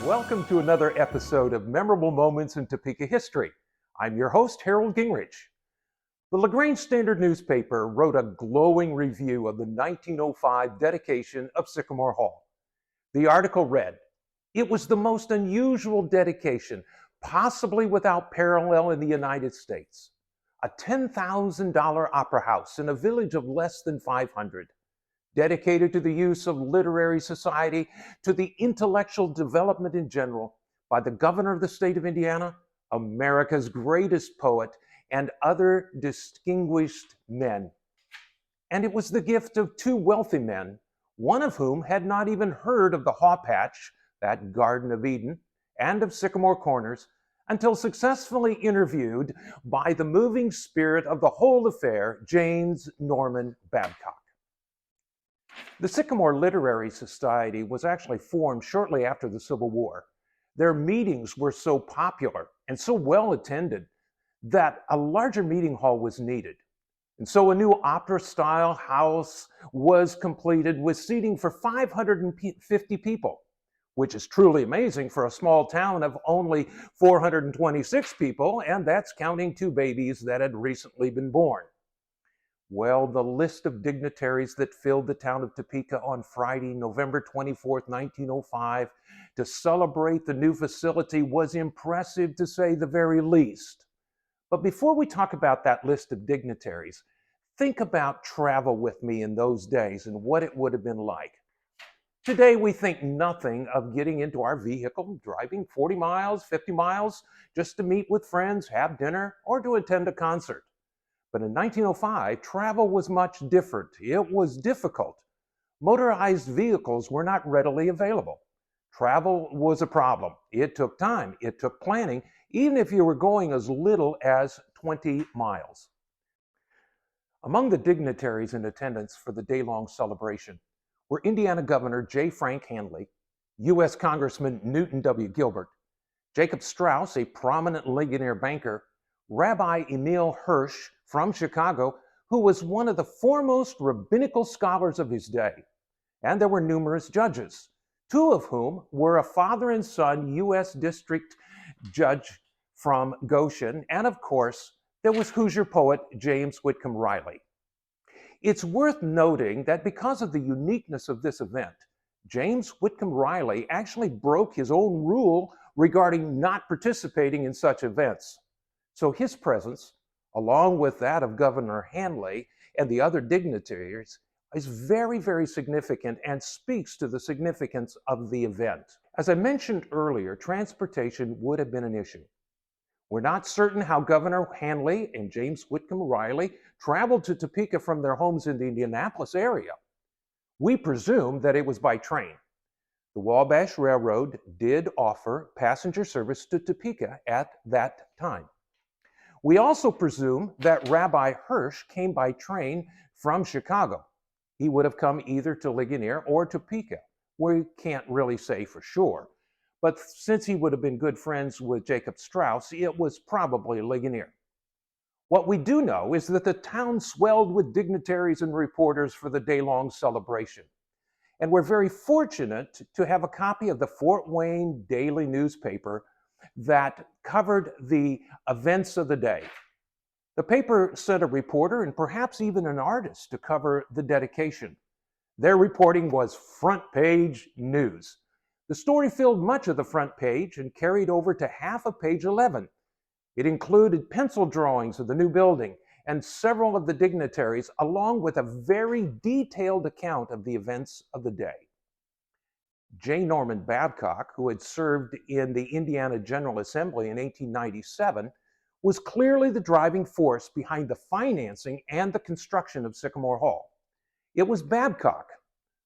Welcome to another episode of Memorable Moments in Topeka History. I'm your host, Harold Gingrich. The LaGrange Standard newspaper wrote a glowing review of the 1905 dedication of Sycamore Hall. The article read, "It was the most unusual dedication, possibly without parallel in the United States. A $10,000 opera house in a village of less than 500. Dedicated to the use of literary society, to the intellectual development in general, by the governor of the state of Indiana, America's greatest poet, and other distinguished men. And it was the gift of two wealthy men, one of whom had not even heard of the Haw Patch, that Garden of Eden, and of Sycamore Corners, until successfully interviewed by the moving spirit of the whole affair, James Norman Babcock." The Sycamore Literary Society was actually formed shortly after the Civil War. Their meetings were so popular and so well attended that a larger meeting hall was needed. And so a new opera-style house was completed with seating for 550 people, which is truly amazing for a small town of only 426 people, and that's counting two babies that had recently been born. Well, the list of dignitaries that filled the town of Topeka on Friday, November 24th, 1905, to celebrate the new facility was impressive, to say the very least. But before we talk about that list of dignitaries, think about travel with me in those days and what it would have been like. Today, we think nothing of getting into our vehicle, driving 40 miles, 50 miles, just to meet with friends, have dinner, or to attend a concert. But in 1905, travel was much different. It was difficult. Motorized vehicles were not readily available. Travel was a problem. It took time. It took planning, even if you were going as little as 20 miles. Among the dignitaries in attendance for the day-long celebration were Indiana Governor J. Frank Handley, U.S. Congressman Newton W. Gilbert, Jacob Strauss, a prominent Ligonier banker, Rabbi Emil Hirsch from Chicago, who was one of the foremost rabbinical scholars of his day. And there were numerous judges, two of whom were a father and son U.S. District Judge from Goshen, and of course, there was Hoosier poet James Whitcomb Riley. It's worth noting that because of the uniqueness of this event, James Whitcomb Riley actually broke his own rule regarding not participating in such events. So his presence, along with that of Governor Handley and the other dignitaries, is very, very significant and speaks to the significance of the event. As I mentioned earlier, transportation would have been an issue. We're not certain how Governor Handley and James Whitcomb Riley traveled to Topeka from their homes in the Indianapolis area. We presume that it was by train. The Wabash Railroad did offer passenger service to Topeka at that time. We also presume that Rabbi Hirsch came by train from Chicago. He would have come either to Ligonier or Topeka. We can't really say for sure. But since he would have been good friends with Jacob Strauss, it was probably Ligonier. What we do know is that the town swelled with dignitaries and reporters for the day-long celebration. And we're very fortunate to have a copy of the Fort Wayne Daily newspaper that covered the events of the day. The paper sent a reporter and perhaps even an artist to cover the dedication. Their reporting was front page news. The story filled much of the front page and carried over to half of page 11. It included pencil drawings of the new building and several of the dignitaries, along with a very detailed account of the events of the day. J. Norman Babcock, who had served in the Indiana General Assembly in 1897, was clearly the driving force behind the financing and the construction of Sycamore Hall. It was Babcock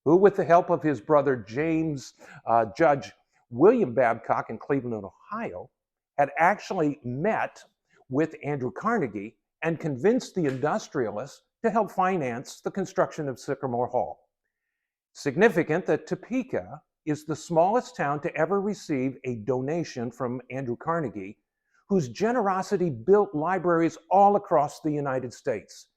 who, with the help of his brother Judge William Babcock in Cleveland, Ohio, had actually met with Andrew Carnegie and convinced the industrialists to help finance the construction of Sycamore Hall. Significant that Topeka is the smallest town to ever receive a donation from Andrew Carnegie, whose generosity built libraries all across the United States.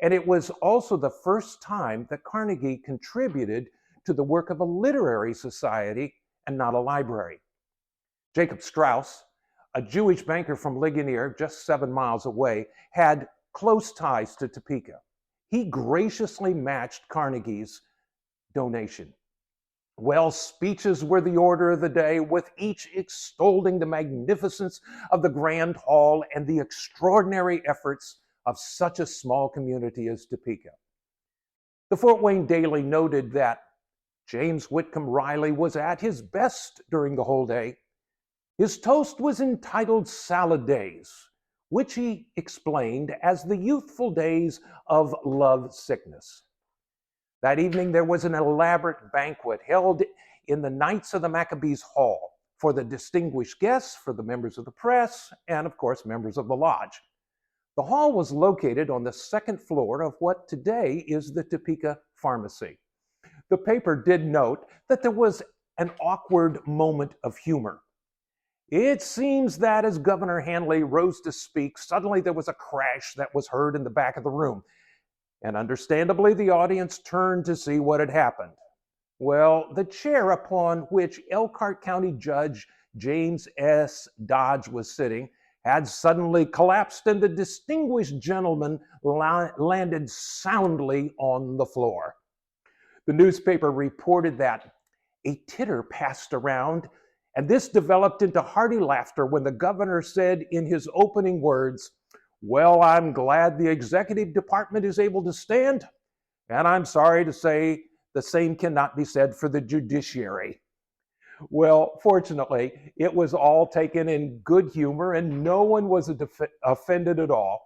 And it was also the first time that Carnegie contributed to the work of a literary society and not a library. Jacob Strauss, a Jewish banker from Ligonier, just 7 miles away, had close ties to Topeka. He graciously matched Carnegie's donation. Well, speeches were the order of the day, with each extolling the magnificence of the Grand Hall and the extraordinary efforts of such a small community as Topeka. The Fort Wayne Daily noted that James Whitcomb Riley was at his best during the whole day. His toast was entitled Salad Days, which he explained as the youthful days of love sickness. That evening, there was an elaborate banquet held in the Knights of the Maccabees Hall for the distinguished guests, for the members of the press, and of course, members of the lodge. The hall was located on the second floor of what today is the Topeka Pharmacy. The paper did note that there was an awkward moment of humor. It seems that as Governor Hanley rose to speak, suddenly there was a crash that was heard in the back of the room. And understandably, the audience turned to see what had happened. Well, the chair upon which Elkhart County Judge James S. Dodge was sitting had suddenly collapsed, and the distinguished gentleman landed soundly on the floor. The newspaper reported that a titter passed around, and this developed into hearty laughter when the governor said in his opening words, "Well, I'm glad the executive department is able to stand, and I'm sorry to say the same cannot be said for the judiciary." Well, fortunately, it was all taken in good humor and no one was offended at all,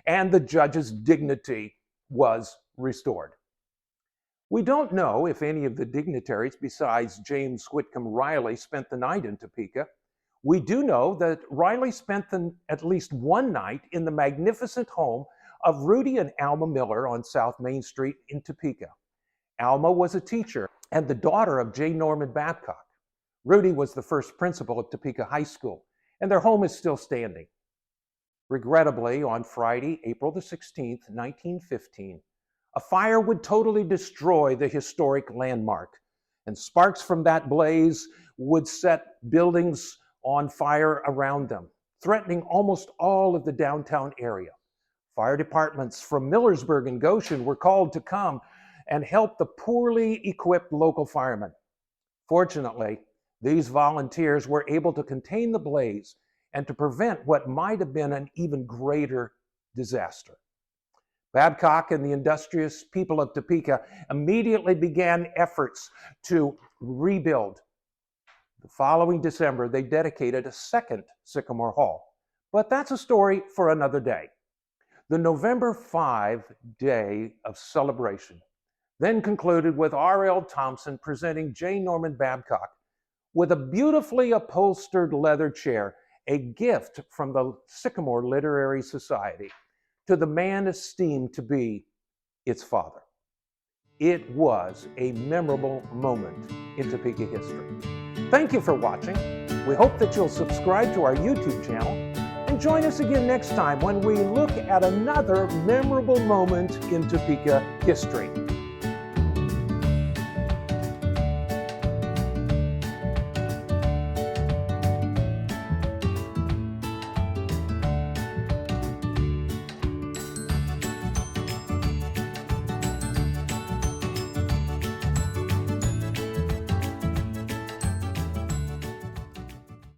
and the judge's dignity was restored. We don't know if any of the dignitaries besides James Whitcomb Riley spent the night in Topeka. We do know that Riley spent at least one night in the magnificent home of Rudy and Alma Miller on South Main Street in Topeka. Alma was a teacher and the daughter of J. Norman Babcock. Rudy was the first principal of Topeka High School, and their home is still standing. Regrettably, on Friday, April the 16th, 1915, a fire would totally destroy the historic landmark, and sparks from that blaze would set buildings on fire around them, threatening almost all of the downtown area. Fire departments from Millersburg and Goshen were called to come and help the poorly equipped local firemen. Fortunately, these volunteers were able to contain the blaze and to prevent what might have been an even greater disaster. Babcock and the industrious people of Topeka immediately began efforts to rebuild. The following December, they dedicated a second Sycamore Hall. But that's a story for another day. The November 5 day of celebration then concluded with R.L. Thompson presenting J. Norman Babcock with a beautifully upholstered leather chair, a gift from the Sycamore Literary Society, to the man esteemed to be its father. It was a memorable moment in Topeka history. Thank you for watching. We hope that you'll subscribe to our YouTube channel and join us again next time when we look at another memorable moment in Topeka history.